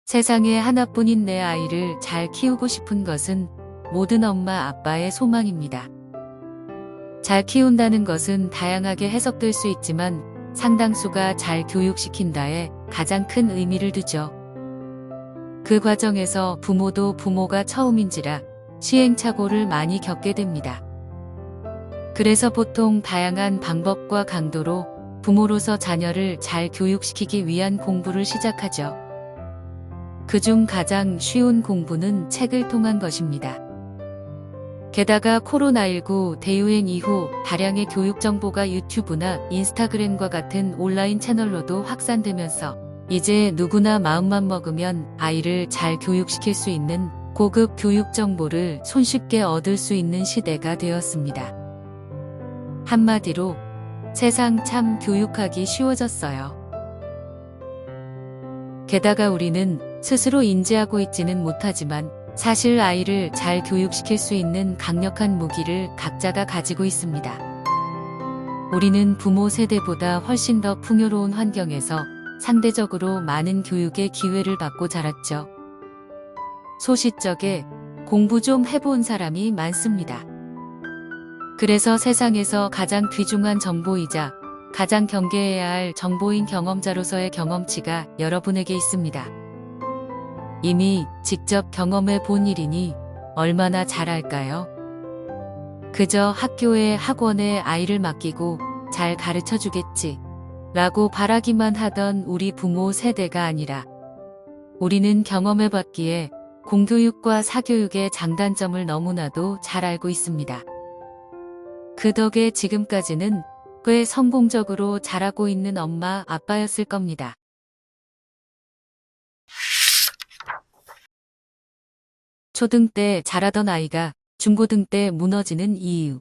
세상에 하나뿐인 내 아이를 잘 키우고 싶은 것은 모든 엄마 아빠의 소망입니다. 잘 키운다는 것은 다양하게 해석될 수 있지만 상당수가 잘 교육시킨다에 가장 큰 의미를 두죠. 그 과정에서 부모도 부모가 처음인지라 시행착오를 많이 겪게 됩니다. 그래서 보통 다양한 방법과 강도로 부모로서 자녀를 잘 교육시키기 위한 공부를 시작하죠. 그중 가장 쉬운 공부는 책을 통한 것입니다. 게다가 코로나19 대유행 이후 다량의 교육 정보가 유튜브나 인스타그램과 같은 온라인 채널로도 확산되면서 이제 누구나 마음만 먹으면 아이를 잘 교육시킬 수 있는 고급 교육 정보를 손쉽게 얻을 수 있는 시대가 되었습니다. 한마디로 세상 참 교육하기 쉬워졌어요. 게다가 우리는 스스로 인지하고 있지는 못하지만 사실 아이를 잘 교육시킬 수 있는 강력한 무기를 각자가 가지고 있습니다. 우리는 부모 세대보다 훨씬 더 풍요로운 환경에서 상대적으로 많은 교육의 기회를 받고 자랐죠. 소시적에 공부 좀 해본 사람이 많습니다. 그래서 세상에서 가장 귀중한 정보이자 가장 경계해야 할 정보인 경험자로서의 경험치가 여러분에게 있습니다. 이미 직접 경험해 본 일이니 얼마나 잘할까요? 그저 학교에 학원에 아이를 맡기고 잘 가르쳐 주겠지 라고 바라기만 하던 우리 부모 세대가 아니라 우리는 경험해 봤기에 공교육과 사교육의 장단점을 너무나도 잘 알고 있습니다. 그 덕에 지금까지는 꽤 성공적으로 자라고 있는 엄마 아빠였을 겁니다. 초등 때 잘하던 아이가 중고등 때 무너지는 이유.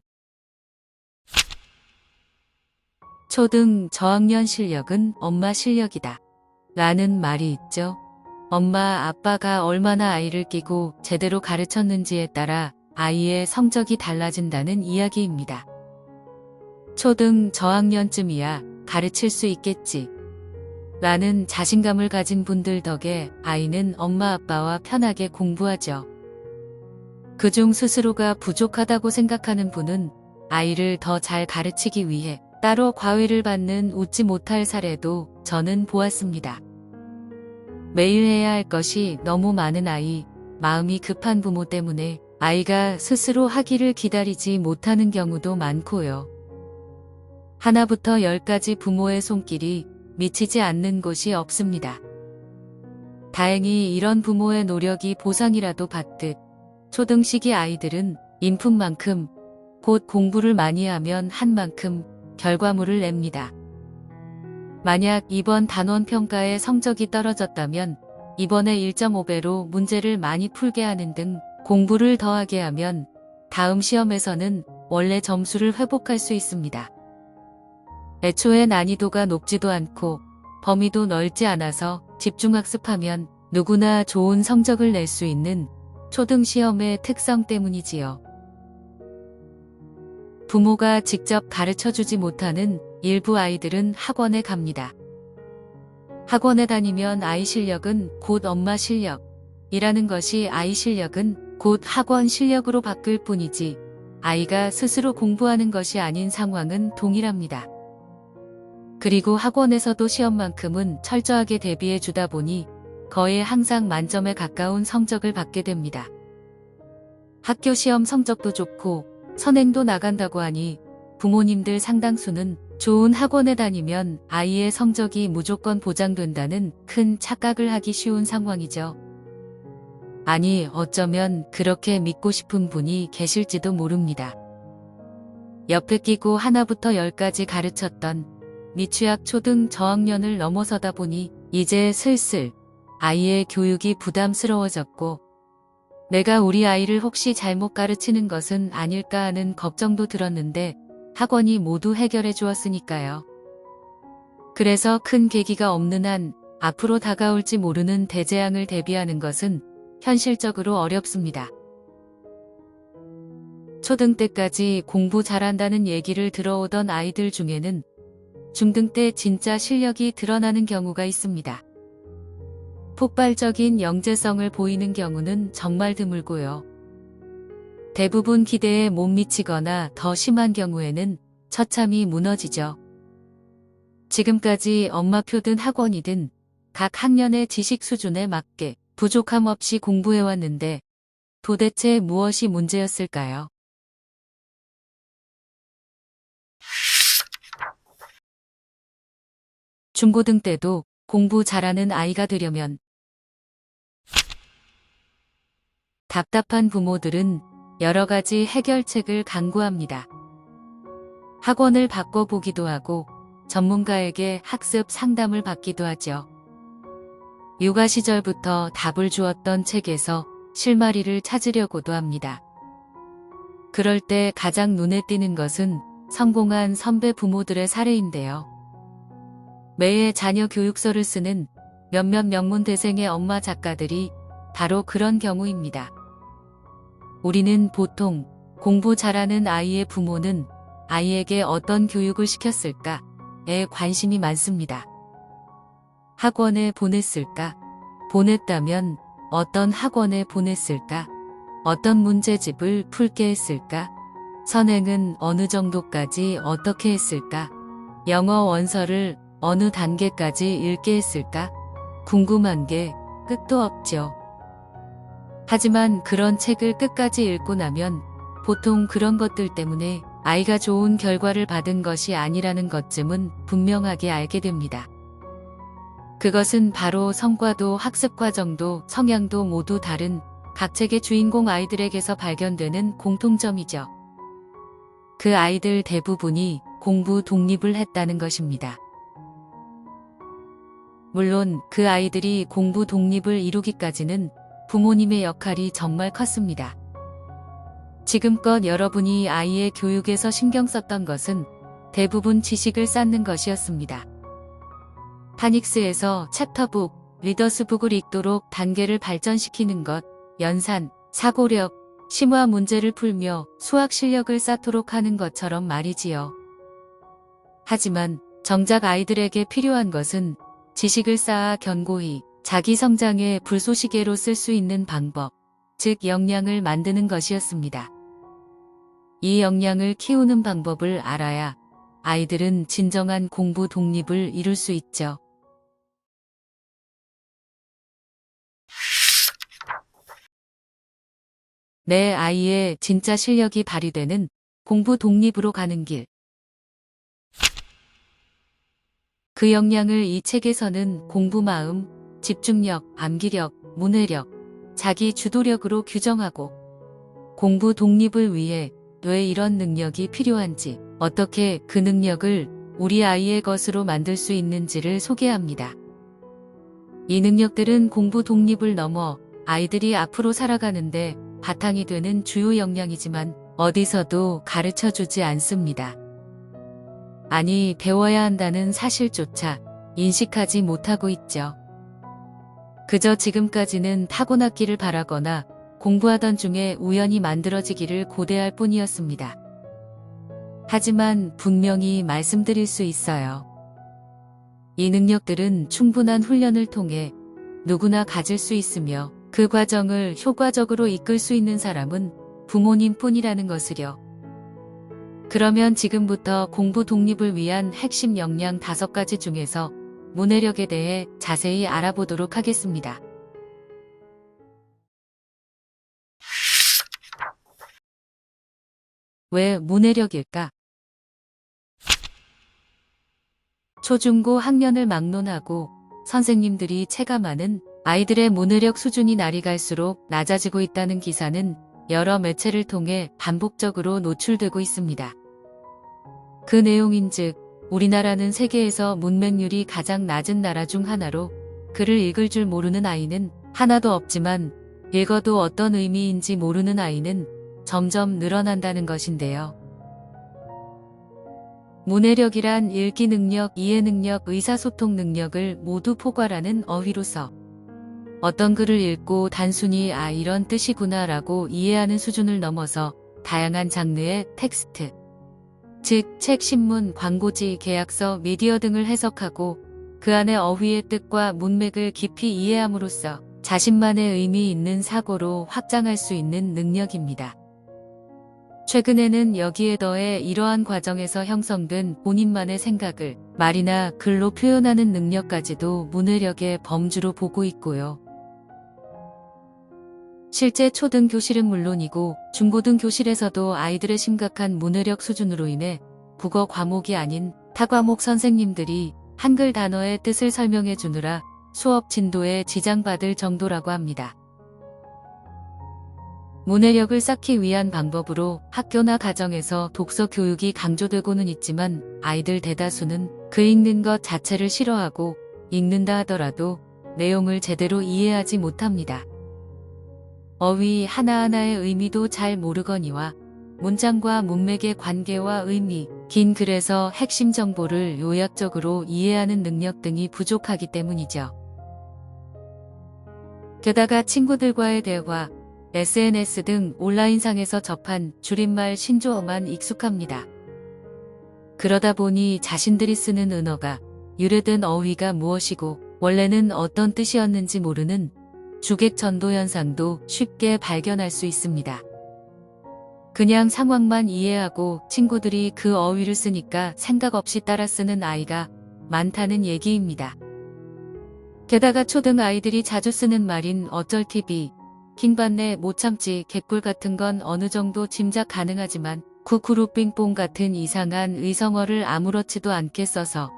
초등 저학년 실력은 엄마 실력이다 라는 말이 있죠. 엄마 아빠가 얼마나 아이를 끼고 제대로 가르쳤는지에 따라 아이의 성적이 달라진다는 이야기입니다. 초등 저학년쯤이야 가르칠 수 있겠지 라는 자신감을 가진 분들 덕에 아이는 엄마 아빠와 편하게 공부하죠. 그중 스스로가 부족하다고 생각하는 분은 아이를 더 잘 가르치기 위해 따로 과외를 받는 웃지 못할 사례도 저는 보았습니다. 매일 해야 할 것이 너무 많은 아이, 마음이 급한 부모 때문에 아이가 스스로 하기를 기다리지 못하는 경우도 많고요. 하나부터 열까지 부모의 손길이 미치지 않는 곳이 없습니다. 다행히 이런 부모의 노력이 보상이라도 받듯 초등 시기 아이들은 인풋만큼 곧 공부를 많이 하면 한 만큼 결과물을 냅니다. 만약 이번 단원평가의 성적이 떨어졌다면 이번에 1.5배로 문제를 많이 풀게 하는 등 공부를 더하게 하면 다음 시험에서는 원래 점수를 회복할 수 있습니다. 애초에 난이도가 높지도 않고 범위도 넓지 않아서 집중학습하면 누구나 좋은 성적을 낼 수 있는 초등 시험의 특성 때문이지요. 부모가 직접 가르쳐주지 못하는 일부 아이들은 학원에 갑니다. 학원에 다니면 아이 실력은 곧 엄마 실력이라는 것이 아이 실력은 곧 학원 실력으로 바뀔 뿐이지 아이가 스스로 공부하는 것이 아닌 상황은 동일합니다. 그리고 학원에서도 시험만큼은 철저하게 대비해 주다 보니 거의 항상 만점에 가까운 성적을 받게 됩니다. 학교 시험 성적도 좋고 선행도 나간다고 하니 부모님들 상당수는 좋은 학원에 다니면 아이의 성적이 무조건 보장된다는 큰 착각을 하기 쉬운 상황이죠. 아니, 어쩌면 그렇게 믿고 싶은 분이 계실지도 모릅니다. 옆에 끼고 하나부터 열까지 가르쳤던 미취학 초등 저학년을 넘어서다 보니 이제 슬슬 아이의 교육이 부담스러워졌고 내가 우리 아이를 혹시 잘못 가르치는 것은 아닐까 하는 걱정도 들었는데 학원이 모두 해결해 주었으니까요. 그래서 큰 계기가 없는 한 앞으로 다가올지 모르는 대재앙을 대비하는 것은 현실적으로 어렵습니다. 초등 때까지 공부 잘한다는 얘기를 들어오던 아이들 중에는 중등 때 진짜 실력이 드러나는 경우가 있습니다. 폭발적인 영재성을 보이는 경우는 정말 드물고요. 대부분 기대에 못 미치거나 더 심한 경우에는 처참히 무너지죠. 지금까지 엄마표든 학원이든 각 학년의 지식 수준에 맞게 부족함 없이 공부해왔는데 도대체 무엇이 문제였을까요? 중고등 때도 공부 잘하는 아이가 되려면 답답한 부모들은 여러 가지 해결책을 강구합니다. 학원을 바꿔보기도 하고 전문가에게 학습 상담을 받기도 하죠. 육아 시절부터 답을 주었던 책에서 실마리를 찾으려고도 합니다. 그럴 때 가장 눈에 띄는 것은 성공한 선배 부모들의 사례인데요. 매해 자녀 교육서를 쓰는 몇몇 명문대생의 엄마 작가들이 바로 그런 경우입니다. 우리는 보통 공부 잘하는 아이의 부모는 아이에게 어떤 교육을 시켰을까에 관심이 많습니다. 학원에 보냈을까? 보냈다면 어떤 학원에 보냈을까? 어떤 문제집을 풀게 했을까? 선행은 어느 정도까지 어떻게 했을까? 영어 원서를 어느 단계까지 읽게 했을까? 궁금한 게 끝도 없죠. 하지만 그런 책을 끝까지 읽고 나면 보통 그런 것들 때문에 아이가 좋은 결과를 받은 것이 아니라는 것쯤은 분명하게 알게 됩니다. 그것은 바로 성과도 학습 과정도 성향도 모두 다른 각 책의 주인공 아이들에게서 발견되는 공통점이죠. 그 아이들 대부분이 공부 독립을 했다는 것입니다. 물론 그 아이들이 공부 독립을 이루기까지는 부모님의 역할이 정말 컸습니다. 지금껏 여러분이 아이의 교육에서 신경 썼던 것은 대부분 지식을 쌓는 것이었습니다. 파닉스에서 챕터북, 리더스북을 읽도록 단계를 발전시키는 것, 연산, 사고력, 심화 문제를 풀며 수학 실력을 쌓도록 하는 것처럼 말이지요. 하지만 정작 아이들에게 필요한 것은 지식을 쌓아 견고히 자기 성장의 불쏘시개로 쓸 수 있는 방법, 즉 역량을 만드는 것이었습니다. 이 역량을 키우는 방법을 알아야 아이들은 진정한 공부 독립을 이룰 수 있죠. 내 아이의 진짜 실력이 발휘되는 공부 독립으로 가는 길. 그 역량을 이 책에서는 공부 마음, 집중력, 암기력, 문해력, 자기 주도력으로 규정하고 공부 독립을 위해 왜 이런 능력이 필요한지, 어떻게 그 능력을 우리 아이의 것으로 만들 수 있는지를 소개합니다. 이 능력들은 공부 독립을 넘어 아이들이 앞으로 살아가는데 바탕이 되는 주요 역량이지만 어디서도 가르쳐주지 않습니다. 아니, 배워야 한다는 사실조차 인식하지 못하고 있죠. 그저 지금까지는 타고났기를 바라거나 공부하던 중에 우연히 만들어지기를 고대할 뿐이었습니다. 하지만 분명히 말씀드릴 수 있어요. 이 능력들은 충분한 훈련을 통해 누구나 가질 수 있으며 그 과정을 효과적으로 이끌 수 있는 사람은 부모님뿐이라는 것을요. 그러면 지금부터 공부 독립을 위한 핵심 역량 5가지 중에서 문해력에 대해 자세히 알아보도록 하겠습니다. 왜 문해력일까? 초중고 학년을 막론하고 선생님들이 체감하는 아이들의 문해력 수준이 날이 갈수록 낮아지고 있다는 기사는 여러 매체를 통해 반복적으로 노출되고 있습니다. 그 내용인즉 우리나라는 세계에서 문맹률이 가장 낮은 나라 중 하나로 글을 읽을 줄 모르는 아이는 하나도 없지만 읽어도 어떤 의미인지 모르는 아이는 점점 늘어난다는 것인데요. 문해력이란 읽기 능력, 이해 능력, 의사소통 능력을 모두 포괄하는 어휘로서 어떤 글을 읽고 단순히 아 이런 뜻이구나 라고 이해하는 수준을 넘어서 다양한 장르의 텍스트, 즉 책, 신문, 광고지, 계약서, 미디어 등을 해석하고 그 안의 어휘의 뜻과 문맥을 깊이 이해함으로써 자신만의 의미 있는 사고로 확장할 수 있는 능력입니다. 최근에는 여기에 더해 이러한 과정에서 형성된 본인만의 생각을 말이나 글로 표현하는 능력까지도 문해력의 범주로 보고 있고요. 실제 초등 교실은 물론이고 중고등 교실에서도 아이들의 심각한 문해력 수준으로 인해 국어 과목이 아닌 타과목 선생님들이 한글 단어의 뜻을 설명해 주느라 수업 진도에 지장받을 정도라고 합니다. 문해력을 쌓기 위한 방법으로 학교나 가정에서 독서 교육이 강조되고는 있지만 아이들 대다수는 글 읽는 것 자체를 싫어하고 읽는다 하더라도 내용을 제대로 이해하지 못합니다. 어휘 하나하나의 의미도 잘 모르거니와 문장과 문맥의 관계와 의미, 긴 글에서 핵심 정보를 요약적으로 이해하는 능력 등이 부족하기 때문이죠. 게다가 친구들과의 대화, SNS 등 온라인상에서 접한 줄임말 신조어만 익숙합니다. 그러다 보니 자신들이 쓰는 은어가 유래된 어휘가 무엇이고 원래는 어떤 뜻이었는지 모르는 주객전도 현상도 쉽게 발견할 수 있습니다. 그냥 상황만 이해하고 친구들이 그 어휘를 쓰니까 생각 없이 따라 쓰는 아이가 많다는 얘기입니다. 게다가 초등 아이들이 자주 쓰는 말인 어쩔 TV, 킹받네, 못 참지, 개꿀 같은 건 어느 정도 짐작 가능하지만 쿠쿠루 삥뽕 같은 이상한 의성어를 아무렇지도 않게 써서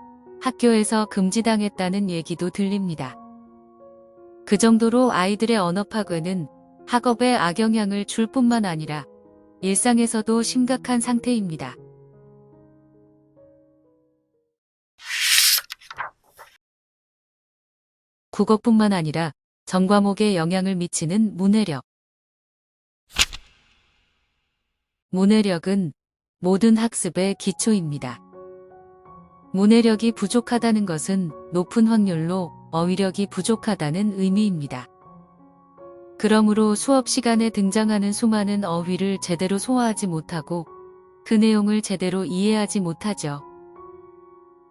학교에서 금지당했다는 얘기도 들립니다. 그 정도로 아이들의 언어 파괴는 학업에 악영향을 줄 뿐만 아니라 일상에서도 심각한 상태입니다. 국어뿐만 아니라 전 과목에 영향을 미치는 문해력. 문해력은 모든 학습의 기초입니다. 문해력이 부족하다는 것은 높은 확률로 어휘력이 부족하다는 의미입니다. 그러므로 수업 시간에 등장하는 수많은 어휘를 제대로 소화하지 못하고 그 내용을 제대로 이해하지 못하죠.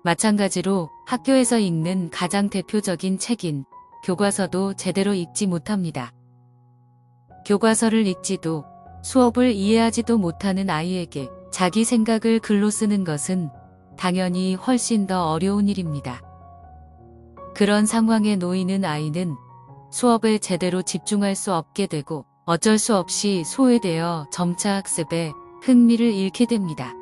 마찬가지로 학교에서 읽는 가장 대표적인 책인 교과서도 제대로 읽지 못합니다. 교과서를 읽지도 수업을 이해하지도 못하는 아이에게 자기 생각을 글로 쓰는 것은 당연히 훨씬 더 어려운 일입니다. 그런 상황에 놓이는 아이는 수업에 제대로 집중할 수 없게 되고 어쩔 수 없이 소외되어 점차 학습에 흥미를 잃게 됩니다.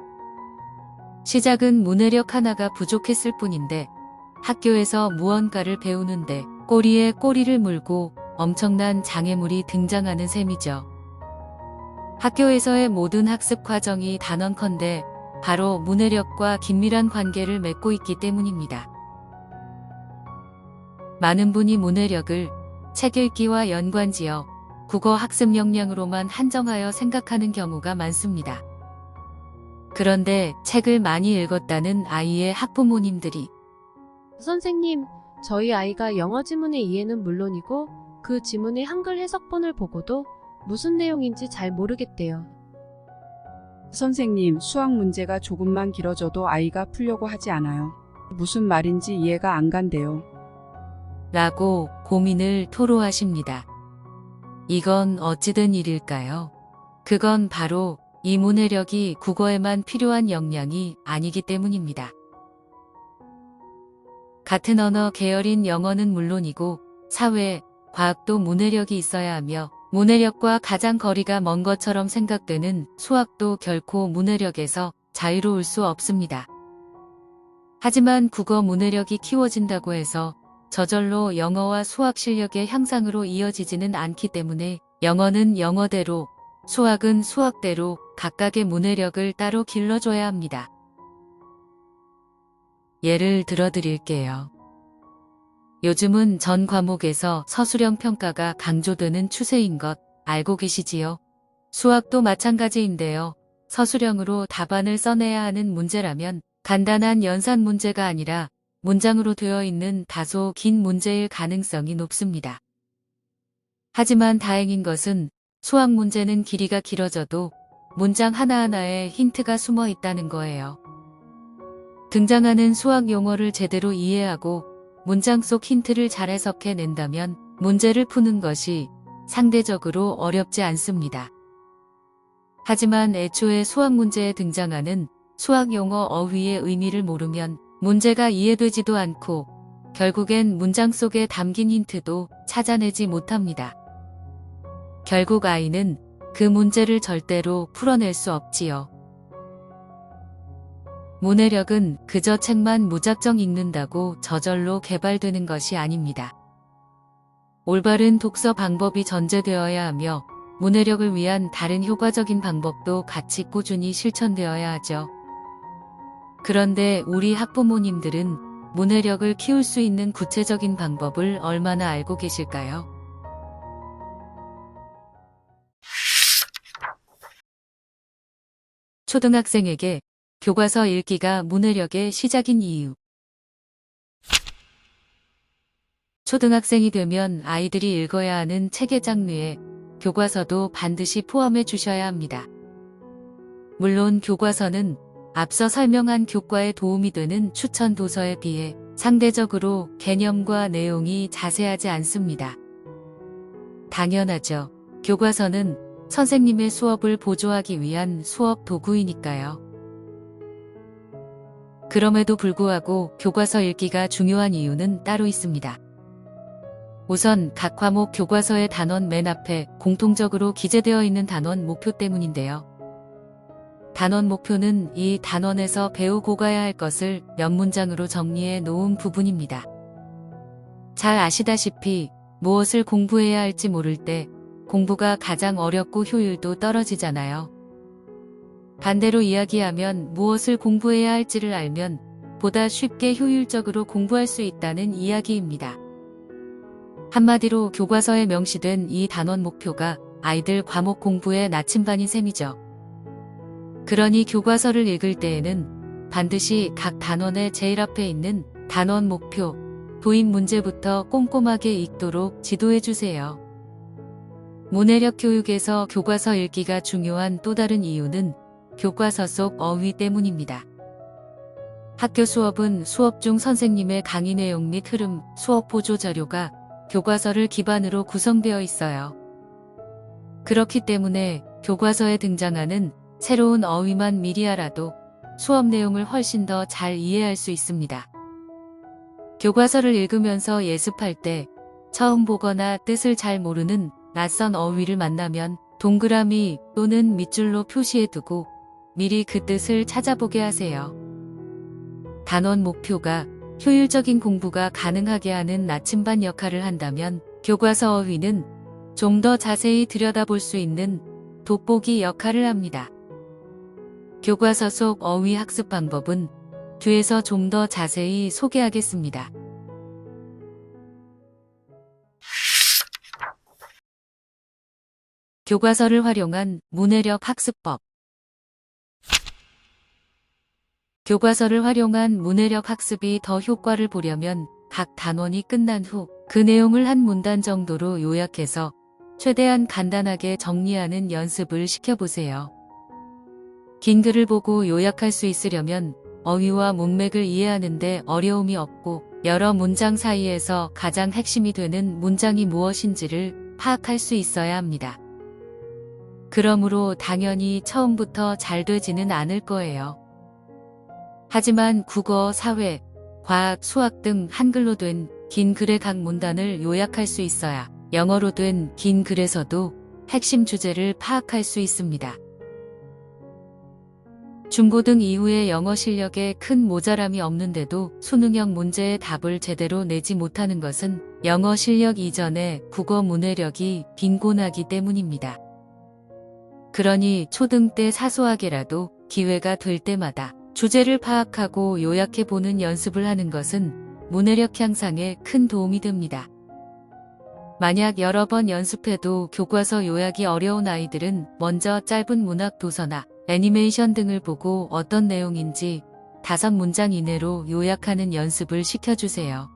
시작은 문해력 하나가 부족했을 뿐인데 학교에서 무언가를 배우는데 꼬리에 꼬리를 물고 엄청난 장애물이 등장하는 셈이죠. 학교에서의 모든 학습 과정이 단언컨대 바로 문해력과 긴밀한 관계를 맺고 있기 때문입니다. 많은 분이 문해력을 책 읽기와 연관지어 국어 학습 역량으로만 한정하여 생각하는 경우가 많습니다. 그런데 책을 많이 읽었다는 아이의 학부모님들이 선생님, 저희 아이가 영어 지문의 이해는 물론이고 그 지문의 한글 해석본을 보고도 무슨 내용인지 잘 모르겠대요. 선생님, 수학 문제가 조금만 길어져도 아이가 풀려고 하지 않아요. 무슨 말인지 이해가 안 간대요. 라고 고민을 토로하십니다. 이건 어찌된 일일까요? 그건 바로 이 문해력이 국어에만 필요한 역량이 아니기 때문입니다. 같은 언어 계열인 영어는 물론이고 사회, 과학도 문해력이 있어야 하며 문해력과 가장 거리가 먼 것처럼 생각되는 수학도 결코 문해력에서 자유로울 수 없습니다. 하지만 국어 문해력이 키워진다고 해서 저절로 영어와 수학 실력의 향상으로 이어지지는 않기 때문에 영어는 영어대로, 수학은 수학대로 각각의 문해력을 따로 길러줘야 합니다. 예를 들어 드릴게요. 요즘은 전 과목에서 서술형 평가가 강조되는 추세인 것 알고 계시지요? 수학도 마찬가지인데요. 서술형으로 답안을 써내야 하는 문제라면 간단한 연산 문제가 아니라 문장으로 되어 있는 다소 긴 문제일 가능성이 높습니다. 하지만 다행인 것은 수학 문제는 길이가 길어져도 문장 하나하나에 힌트가 숨어 있다는 거예요. 등장하는 수학 용어를 제대로 이해하고 문장 속 힌트를 잘 해석해낸다면 문제를 푸는 것이 상대적으로 어렵지 않습니다. 하지만 애초에 수학 문제에 등장하는 수학 용어 어휘의 의미를 모르면 문제가 이해되지도 않고 결국엔 문장 속에 담긴 힌트도 찾아내지 못합니다. 결국 아이는 그 문제를 절대로 풀어낼 수 없지요. 문해력은 그저 책만 무작정 읽는다고 저절로 개발되는 것이 아닙니다. 올바른 독서 방법이 전제되어야 하며 문해력을 위한 다른 효과적인 방법도 같이 꾸준히 실천되어야 하죠. 그런데 우리 학부모님들은 문해력을 키울 수 있는 구체적인 방법을 얼마나 알고 계실까요? 초등학생에게 교과서 읽기가 문해력의 시작인 이유. 초등학생이 되면 아이들이 읽어야 하는 책의 장르에 교과서도 반드시 포함해 주셔야 합니다. 물론 교과서는 앞서 설명한 교과에 도움이 되는 추천 도서에 비해 상대적으로 개념과 내용이 자세하지 않습니다. 당연하죠. 교과서는 선생님의 수업을 보조하기 위한 수업 도구이니까요. 그럼에도 불구하고 교과서 읽기가 중요한 이유는 따로 있습니다. 우선 각 과목 교과서의 단원 맨 앞에 공통적으로 기재되어 있는 단원 목표 때문인데요. 단원 목표는 이 단원에서 배우고 가야 할 것을 몇 문장으로 정리해 놓은 부분입니다. 잘 아시다시피 무엇을 공부해야 할지 모를 때 공부가 가장 어렵고 효율도 떨어지잖아요. 반대로 이야기하면 무엇을 공부해야 할지를 알면 보다 쉽게 효율적으로 공부할 수 있다는 이야기입니다. 한마디로 교과서에 명시된 이 단원 목표가 아이들 과목 공부의 나침반인 셈이죠. 그러니 교과서를 읽을 때에는 반드시 각 단원의 제일 앞에 있는 단원 목표, 도입 문제부터 꼼꼼하게 읽도록 지도해 주세요. 문해력 교육에서 교과서 읽기가 중요한 또 다른 이유는 교과서 속 어휘 때문입니다. 학교 수업은 수업 중 선생님의 강의 내용 및 흐름, 수업 보조 자료가 교과서를 기반으로 구성되어 있어요. 그렇기 때문에 교과서에 등장하는 새로운 어휘만 미리 알아도 수업 내용을 훨씬 더 잘 이해할 수 있습니다. 교과서를 읽으면서 예습할 때 처음 보거나 뜻을 잘 모르는 낯선 어휘를 만나면 동그라미 또는 밑줄로 표시해두고 미리 그 뜻을 찾아보게 하세요. 단원 목표가 효율적인 공부가 가능하게 하는 나침반 역할을 한다면 교과서 어휘는 좀 더 자세히 들여다볼 수 있는 돋보기 역할을 합니다. 교과서 속 어휘 학습 방법은 뒤에서 좀 더 자세히 소개하겠습니다. 교과서를 활용한 문해력 학습법. 교과서를 활용한 문해력 학습이 더 효과를 보려면 각 단원이 끝난 후 그 내용을 한 문단 정도로 요약해서 최대한 간단하게 정리하는 연습을 시켜보세요. 긴 글을 보고 요약할 수 있으려면 어휘와 문맥을 이해하는데 어려움이 없고 여러 문장 사이에서 가장 핵심이 되는 문장이 무엇인지를 파악할 수 있어야 합니다. 그러므로 당연히 처음부터 잘 되지는 않을 거예요. 하지만 국어, 사회, 과학, 수학 등 한글로 된 긴 글의 각 문단을 요약할 수 있어야 영어로 된 긴 글에서도 핵심 주제를 파악할 수 있습니다. 중고등 이후에 영어 실력에 큰 모자람이 없는데도 수능형 문제의 답을 제대로 내지 못하는 것은 영어 실력 이전에 국어 문해력이 빈곤하기 때문입니다. 그러니 초등 때 사소하게라도 기회가 될 때마다 주제를 파악하고 요약해보는 연습을 하는 것은 문해력 향상에 큰 도움이 됩니다. 만약 여러 번 연습해도 교과서 요약이 어려운 아이들은 먼저 짧은 문학 도서나 애니메이션 등을 보고 어떤 내용인지 5문장 이내로 요약하는 연습을 시켜주세요.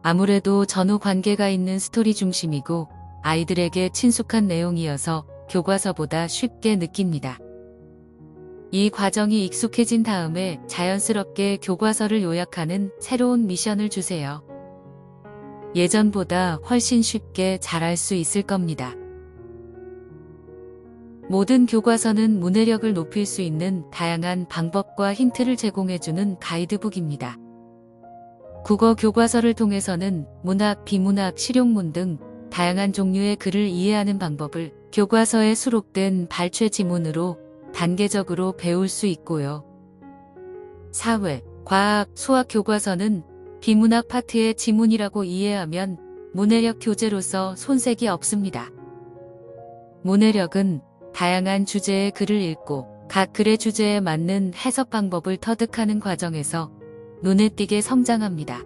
아무래도 전후 관계가 있는 스토리 중심이고 아이들에게 친숙한 내용이어서 교과서보다 쉽게 느낍니다. 이 과정이 익숙해진 다음에 자연스럽게 교과서를 요약하는 새로운 미션을 주세요. 예전보다 훨씬 쉽게 잘할 수 있을 겁니다. 모든 교과서는 문해력을 높일 수 있는 다양한 방법과 힌트를 제공해주는 가이드북입니다. 국어 교과서를 통해서는 문학, 비문학, 실용문 등 다양한 종류의 글을 이해하는 방법을 교과서에 수록된 발췌 지문으로 단계적으로 배울 수 있고요. 사회, 과학, 수학 교과서는 비문학 파트의 지문이라고 이해하면 문해력 교재로서 손색이 없습니다. 문해력은 다양한 주제의 글을 읽고 각 글의 주제에 맞는 해석 방법을 터득하는 과정에서 눈에 띄게 성장합니다.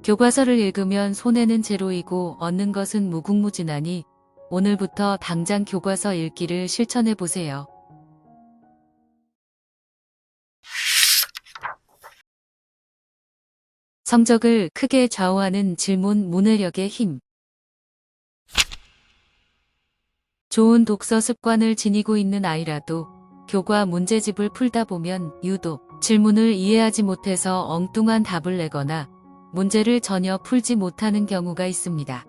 교과서를 읽으면 손해는 제로이고 얻는 것은 무궁무진하니 오늘부터 당장 교과서 읽기를 실천해 보세요. 성적을 크게 좌우하는 질문 문해력의 힘. 좋은 독서 습관을 지니고 있는 아이라도 교과 문제집을 풀다 보면 유독 질문을 이해하지 못해서 엉뚱한 답을 내거나 문제를 전혀 풀지 못하는 경우가 있습니다.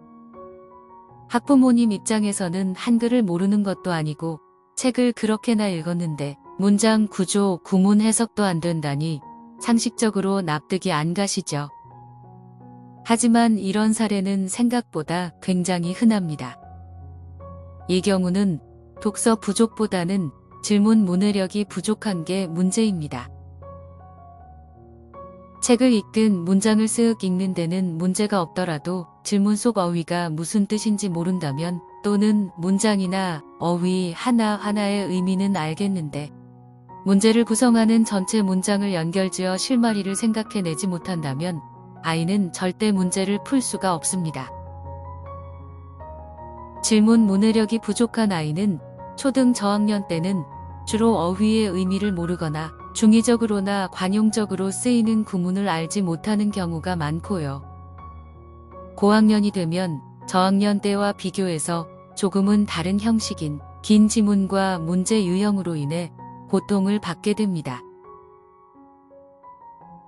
학부모님 입장에서는 한글을 모르는 것도 아니고 책을 그렇게나 읽었는데 문장 구조, 구문 해석도 안 된다니 상식적으로 납득이 안 가시죠. 하지만 이런 사례는 생각보다 굉장히 흔합니다. 이 경우는 독서 부족보다는 질문 문해력이 부족한 게 문제입니다. 책을 읽든 문장을 쓱 읽는 데는 문제가 없더라도 질문 속 어휘가 무슨 뜻인지 모른다면 또는 문장이나 어휘 하나하나의 의미는 알겠는데 문제를 구성하는 전체 문장을 연결지어 실마리를 생각해내지 못한다면 아이는 절대 문제를 풀 수가 없습니다. 질문 문해력이 부족한 아이는 초등 저학년 때는 주로 어휘의 의미를 모르거나 중의적으로나 관용적으로 쓰이는 구문을 알지 못하는 경우가 많고요. 고학년이 되면 저학년 때와 비교해서 조금은 다른 형식인 긴 지문과 문제 유형으로 인해 고통을 받게 됩니다.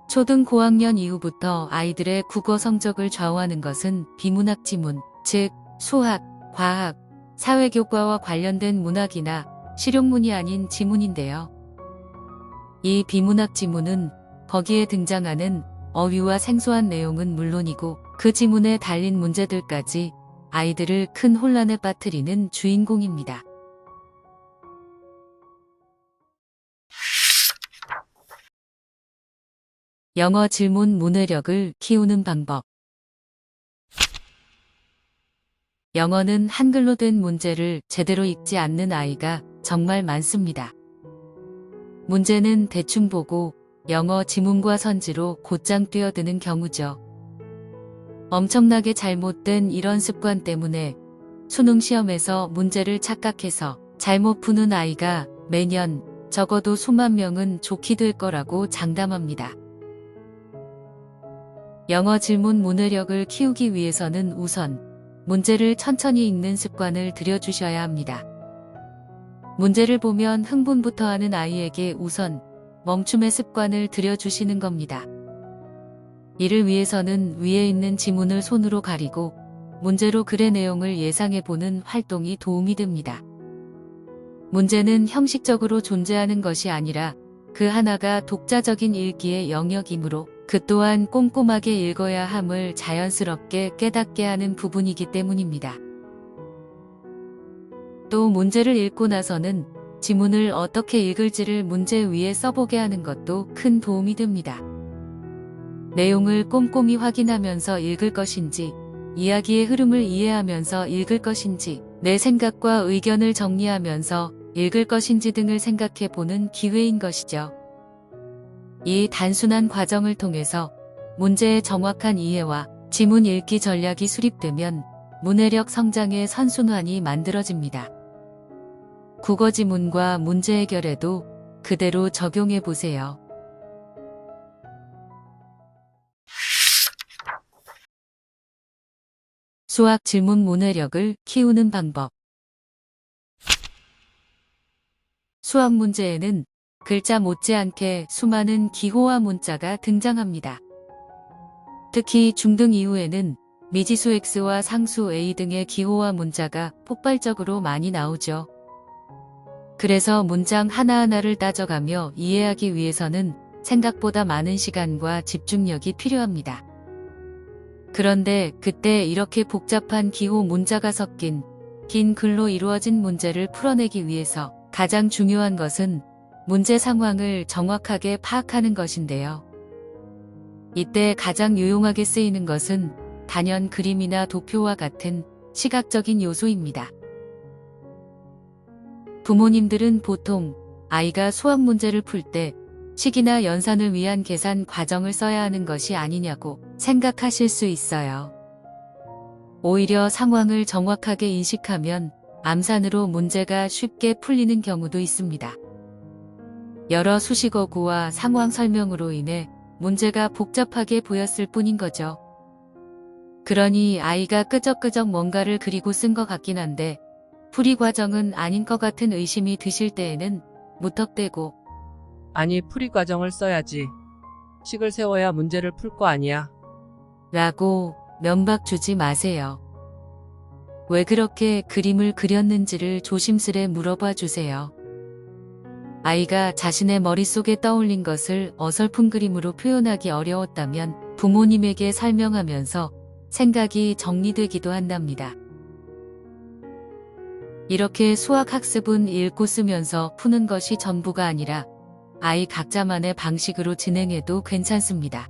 초등 고학년 이후부터 아이들의 국어 성적을 좌우하는 것은 비문학 지문, 즉 수학, 과학, 사회교과와 관련된 문학이나 실용문이 아닌 지문인데요. 이 비문학 지문은 거기에 등장하는 어휘와 생소한 내용은 물론이고 그 지문에 달린 문제들까지 아이들을 큰 혼란에 빠뜨리는 주인공입니다. 영어 질문 문해력을 키우는 방법. 영어는 한글로 된 문제를 제대로 읽지 않는 아이가 정말 많습니다. 문제는 대충 보고 영어 지문과 선지로 곧장 뛰어드는 경우죠. 엄청나게 잘못된 이런 습관 때문에 수능 시험에서 문제를 착각해서 잘못 푸는 아이가 매년 적어도 수만 명은 좋게 될 거라고 장담합니다. 영어 질문 문해력을 키우기 위해서는 우선 문제를 천천히 읽는 습관을 들여주셔야 합니다. 문제를 보면 흥분부터 하는 아이에게 우선 멈춤의 습관을 들여주시는 겁니다. 이를 위해서는 위에 있는 지문을 손으로 가리고 문제로 글의 내용을 예상해보는 활동이 도움이 됩니다. 문제는 형식적으로 존재하는 것이 아니라 그 하나가 독자적인 읽기의 영역이므로 그 또한 꼼꼼하게 읽어야 함을 자연스럽게 깨닫게 하는 부분이기 때문입니다. 또 문제를 읽고 나서는 지문을 어떻게 읽을지를 문제 위에 써보게 하는 것도 큰 도움이 됩니다. 내용을 꼼꼼히 확인하면서 읽을 것인지, 이야기의 흐름을 이해하면서 읽을 것인지, 내 생각과 의견을 정리하면서 읽을 것인지 등을 생각해 보는 기회인 것이죠. 이 단순한 과정을 통해서 문제의 정확한 이해와 지문 읽기 전략이 수립되면 문해력 성장의 선순환이 만들어집니다. 국어 지문과 문제 해결에도 그대로 적용해 보세요. 수학 질문 문해력을 키우는 방법. 수학 문제에는 글자 못지않게 수많은 기호와 문자가 등장합니다. 특히 중등 이후에는 미지수 x와 상수 a 등의 기호와 문자가 폭발적으로 많이 나오죠. 그래서 문장 하나하나를 따져가며 이해하기 위해서는 생각보다 많은 시간과 집중력이 필요합니다. 그런데 그때 이렇게 복잡한 기호 문자가 섞인 긴 글로 이루어진 문제를 풀어내기 위해서 가장 중요한 것은 문제 상황을 정확하게 파악하는 것인데요. 이때 가장 유용하게 쓰이는 것은 단연 그림이나 도표와 같은 시각적인 요소입니다. 부모님들은 보통 아이가 수학 문제를 풀 때 식이나 연산을 위한 계산 과정을 써야 하는 것이 아니냐고 생각하실 수 있어요. 오히려 상황을 정확하게 인식하면 암산으로 문제가 쉽게 풀리는 경우도 있습니다. 여러 수식어구와 상황 설명으로 인해 문제가 복잡하게 보였을 뿐인 거죠. 그러니 아이가 끄적끄적 뭔가를 그리고 쓴 것 같긴 한데 풀이 과정은 아닌 것 같은 의심이 드실 때에는 무턱대고 아니, 풀이 과정을 써야지. 식을 세워야 문제를 풀 거 아니야. 라고 면박 주지 마세요. 왜 그렇게 그림을 그렸는지를 조심스레 물어봐 주세요. 아이가 자신의 머릿속에 떠올린 것을 어설픈 그림으로 표현하기 어려웠다면 부모님에게 설명하면서 생각이 정리되기도 한답니다. 이렇게 수학 학습은 읽고 쓰면서 푸는 것이 전부가 아니라 아이 각자만의 방식으로 진행해도 괜찮습니다.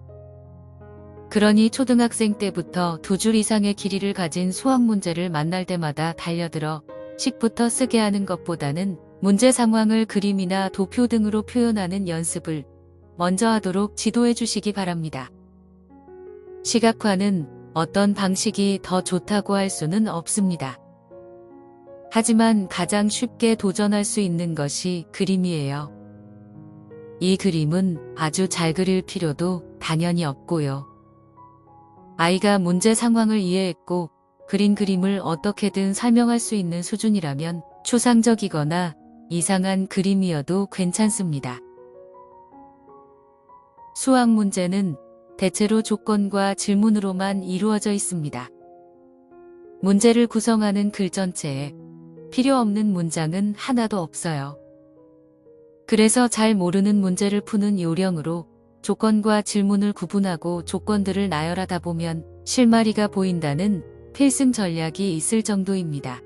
그러니 초등학생 때부터 2줄 이상의 길이를 가진 수학 문제를 만날 때마다 달려들어 식부터 쓰게 하는 것보다는 문제 상황을 그림이나 도표 등으로 표현하는 연습을 먼저 하도록 지도해 주시기 바랍니다. 시각화는 어떤 방식이 더 좋다고 할 수는 없습니다. 하지만 가장 쉽게 도전할 수 있는 것이 그림이에요. 이 그림은 아주 잘 그릴 필요도 당연히 없고요. 아이가 문제 상황을 이해했고 그린 그림을 어떻게든 설명할 수 있는 수준이라면 추상적이거나 이상한 그림이어도 괜찮습니다. 수학 문제는 대체로 조건과 질문으로만 이루어져 있습니다. 문제를 구성하는 글 전체에 필요 없는 문장은 하나도 없어요. 그래서 잘 모르는 문제를 푸는 요령으로 조건과 질문을 구분하고 조건들을 나열하다 보면 실마리가 보인다는 필승 전략이 있을 정도입니다.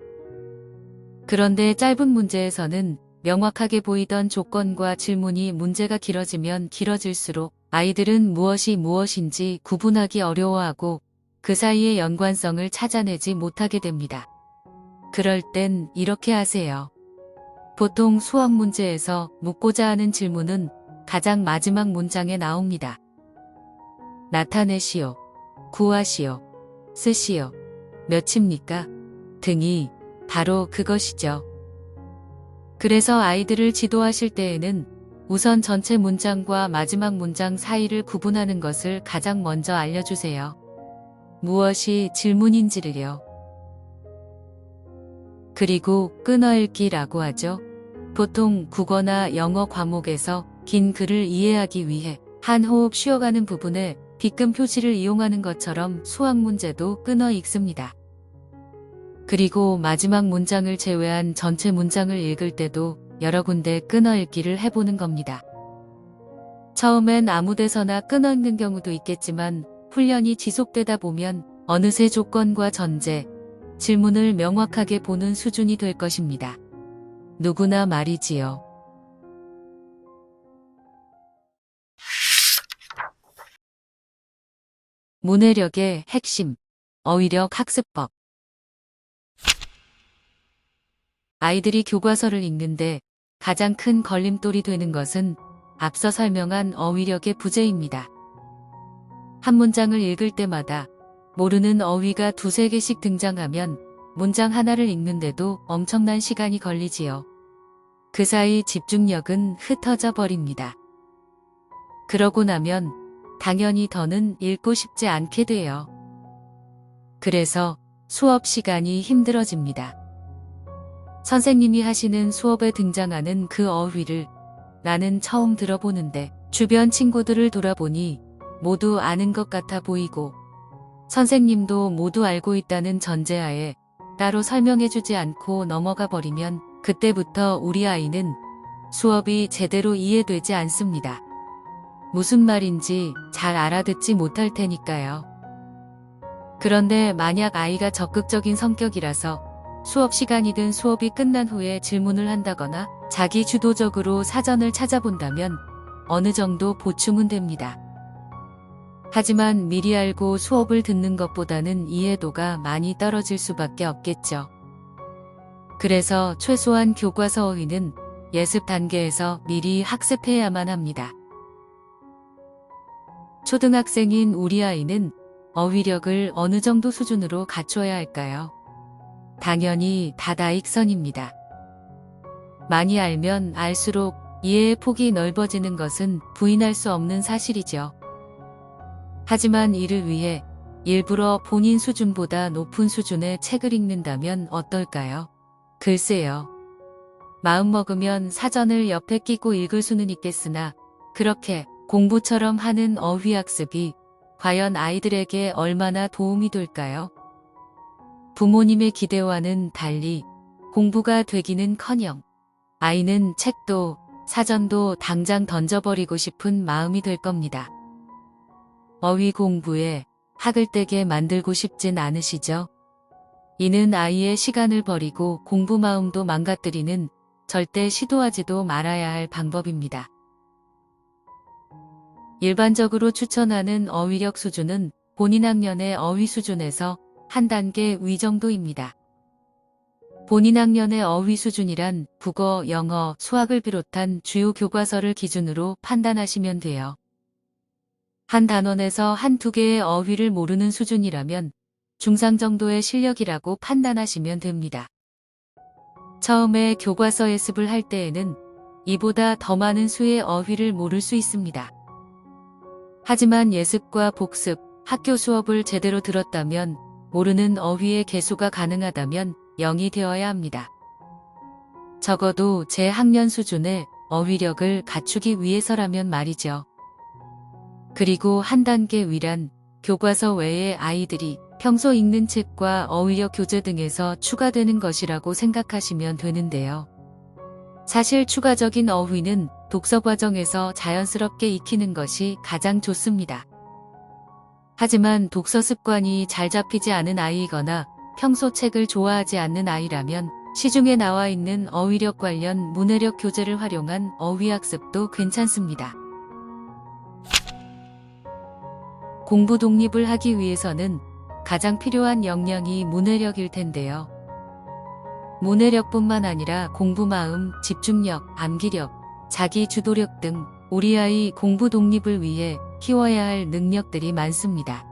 그런데 짧은 문제에서는 명확하게 보이던 조건과 질문이 문제가 길어지면 길어질수록 아이들은 무엇이 무엇인지 구분하기 어려워하고 그 사이의 연관성을 찾아내지 못하게 됩니다. 그럴 땐 이렇게 하세요. 보통 수학 문제에서 묻고자 하는 질문은 가장 마지막 문장에 나옵니다. 나타내시오, 구하시오, 쓰시오, 몇입니까? 등이 바로 그것이죠. 그래서 아이들을 지도하실 때에는 우선 전체 문장과 마지막 문장 사이를 구분하는 것을 가장 먼저 알려주세요. 무엇이 질문인지를요. 그리고 끊어읽기라고 하죠. 보통 국어나 영어 과목에서 긴 글을 이해하기 위해 한 호흡 쉬어가는 부분에 빗금 표시를 이용하는 것처럼 수학 문제도 끊어 읽습니다. 그리고 마지막 문장을 제외한 전체 문장을 읽을 때도 여러 군데 끊어 읽기를 해보는 겁니다. 처음엔 아무 데서나 끊어 읽는 경우도 있겠지만 훈련이 지속되다 보면 어느새 조건과 전제, 질문을 명확하게 보는 수준이 될 것입니다. 누구나 말이지요. 문해력의 핵심, 어휘력 학습법. 아이들이 교과서를 읽는데 가장 큰 걸림돌이 되는 것은 앞서 설명한 어휘력의 부재입니다. 한 문장을 읽을 때마다 모르는 어휘가 2~3개씩 등장하면 문장 하나를 읽는데도 엄청난 시간이 걸리지요. 그 사이 집중력은 흩어져 버립니다. 그러고 나면 당연히 더는 읽고 싶지 않게 돼요. 그래서 수업 시간이 힘들어집니다. 선생님이 하시는 수업에 등장하는 그 어휘를 나는 처음 들어보는데 주변 친구들을 돌아보니 모두 아는 것 같아 보이고 선생님도 모두 알고 있다는 전제하에 따로 설명해주지 않고 넘어가 버리면 그때부터 우리 아이는 수업이 제대로 이해되지 않습니다. 무슨 말인지 잘 알아듣지 못할 테니까요. 그런데 만약 아이가 적극적인 성격이라서 수업 시간이든 수업이 끝난 후에 질문을 한다거나 자기 주도적으로 사전을 찾아본다면 어느 정도 보충은 됩니다. 하지만 미리 알고 수업을 듣는 것보다는 이해도가 많이 떨어질 수밖에 없겠죠. 그래서 최소한 교과서 어휘는 예습 단계에서 미리 학습해야만 합니다. 초등학생인 우리 아이는 어휘력을 어느 정도 수준으로 갖춰야 할까요? 당연히 다다익선입니다. 많이 알면 알수록 이해의 폭이 넓어지는 것은 부인할 수 없는 사실이죠. 하지만 이를 위해 일부러 본인 수준보다 높은 수준의 책을 읽는다면 어떨까요? 글쎄요. 마음먹으면 사전을 옆에 끼고 읽을 수는 있겠으나 그렇게 공부처럼 하는 어휘학습이 과연 아이들에게 얼마나 도움이 될까요? 부모님의 기대와는 달리 공부가 되기는커녕 아이는 책도 사전도 당장 던져버리고 싶은 마음이 될 겁니다. 어휘 공부에 학을 떼게 만들고 싶진 않으시죠? 이는 아이의 시간을 버리고 공부 마음도 망가뜨리는 절대 시도하지도 말아야 할 방법입니다. 일반적으로 추천하는 어휘력 수준은 본인 학년의 어휘 수준에서 한 단계 위 정도입니다. 본인 학년의 어휘 수준이란 국어, 영어, 수학을 비롯한 주요 교과서를 기준으로 판단하시면 돼요. 한 단원에서 한두 개의 어휘를 모르는 수준이라면 중상 정도의 실력이라고 판단하시면 됩니다. 처음에 교과서 예습을 할 때에는 이보다 더 많은 수의 어휘를 모를 수 있습니다. 하지만 예습과 복습, 학교 수업을 제대로 들었다면 모르는 어휘의 개수가 가능하다면 0이 되어야 합니다. 적어도 제 학년 수준의 어휘력을 갖추기 위해서라면 말이죠. 그리고 한 단계 위란 교과서 외의 아이들이 평소 읽는 책과 어휘력 교재 등에서 추가되는 것이라고 생각하시면 되는데요. 사실 추가적인 어휘는 독서 과정에서 자연스럽게 익히는 것이 가장 좋습니다. 하지만 독서 습관이 잘 잡히지 않은 아이이거나 평소 책을 좋아하지 않는 아이라면 시중에 나와 있는 어휘력 관련 문해력 교재를 활용한 어휘학습도 괜찮습니다. 공부 독립을 하기 위해서는 가장 필요한 역량이 문해력일 텐데요. 문해력뿐만 아니라 공부 마음, 집중력, 암기력, 자기 주도력 등 우리 아이 공부 독립을 위해 키워야 할 능력들이 많습니다.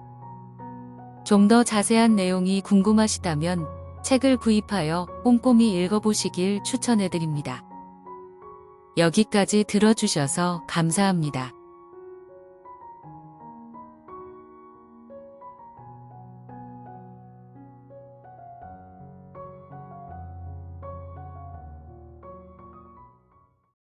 좀 더 자세한 내용이 궁금하시다면 책을 구입하여 꼼꼼히 읽어보시길 추천해드립니다. 여기까지 들어주셔서 감사합니다.